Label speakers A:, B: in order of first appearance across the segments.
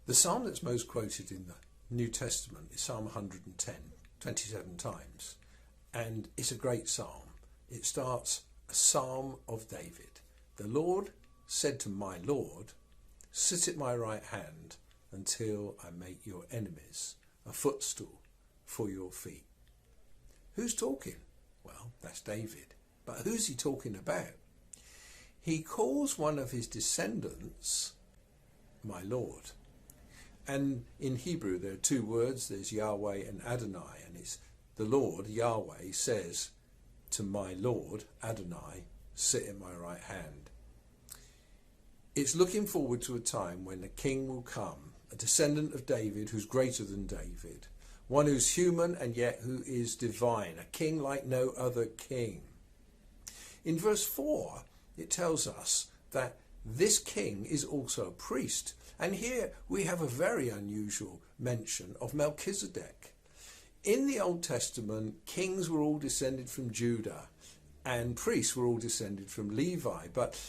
A: The psalm that's most quoted in the New Testament is Psalm 110, 27 times. And it's a great psalm. It starts, a psalm of David. The Lord said to my Lord, sit at my right hand until I make your enemies a footstool for your feet. Who's talking? Well, that's David. But who's he talking about? He calls one of his descendants my Lord. And in Hebrew there are two words, there's Yahweh and Adonai, and it's the Lord, Yahweh, says to my Lord, Adonai, sit at my right hand. It's looking forward to a time when a king will come, a descendant of David who's greater than David, one who's human and yet who is divine, a king like no other king. In verse 4, it tells us that this king is also a priest. And here we have a very unusual mention of Melchizedek. In the Old Testament, kings were all descended from Judah and priests were all descended from Levi. But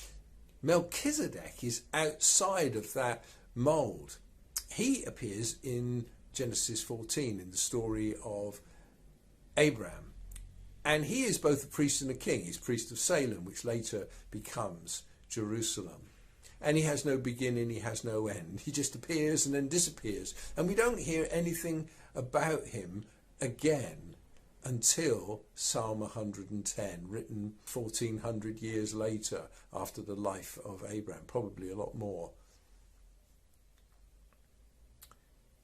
A: Melchizedek is outside of that mould. He appears in Genesis 14 in the story of Abraham. And he is both a priest and a king. He's priest of Salem, which later becomes Jerusalem. And he has no beginning, he has no end. He just appears and then disappears. And we don't hear anything about him again until Psalm 110, written 1400 years later after the life of Abraham, probably a lot more.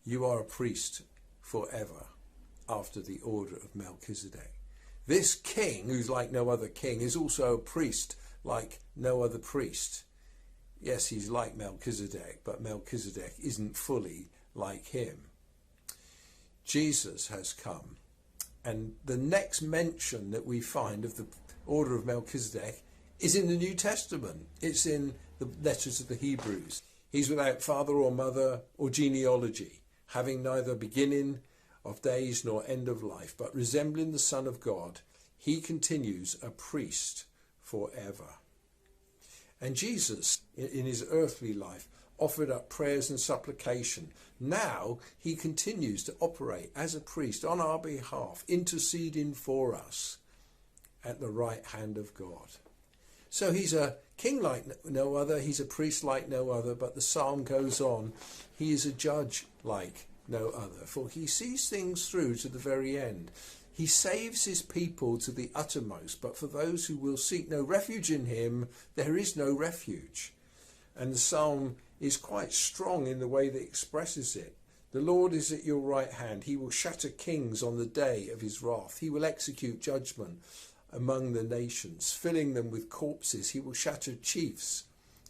A: You are a priest forever after the order of Melchizedek. This king, who's like no other king, is also a priest like no other priest. Yes, he's like Melchizedek, but Melchizedek isn't fully like him. Jesus has come, and the next mention that we find of the order of Melchizedek is in the New Testament. It's in the letters of the Hebrews. He's without father or mother or genealogy, having neither beginning of days nor end of life, but resembling the Son of God, he continues a priest forever. And Jesus, in his earthly life, offered up prayers and supplication. Now he continues to operate as a priest on our behalf, interceding for us at the right hand of God. So he's a king like no other, he's a priest like no other, but the psalm goes on, he is a judge like no other, for he sees things through to the very end. He saves his people to the uttermost, but for those who will seek no refuge in him, there is no refuge. And the psalm is quite strong in the way that it expresses it. The Lord is at your right hand. He will shatter kings on the day of his wrath. He will execute judgment among the nations, filling them with corpses. He will shatter chiefs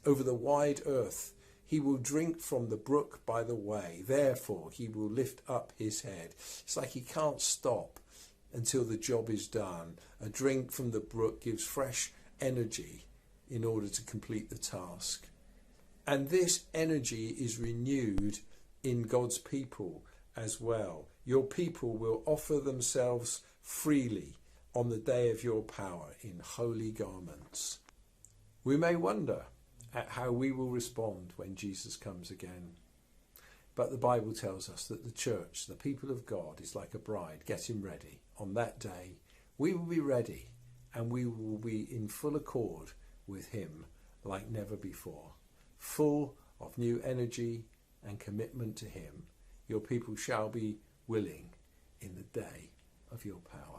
A: over the wide earth. He will drink from the brook by the way. Therefore, he will lift up his head. It's like he can't stop until the job is done. A drink from the brook gives fresh energy in order to complete the task. And this energy is renewed in God's people as well. Your people will offer themselves freely on the day of your power in holy garments. We may wonder at how we will respond when Jesus comes again. But the Bible tells us that the church, the people of God, is like a bride getting ready. On that day, we will be ready and we will be in full accord with him like never before. Full of new energy and commitment to him, your people shall be willing in the day of your power.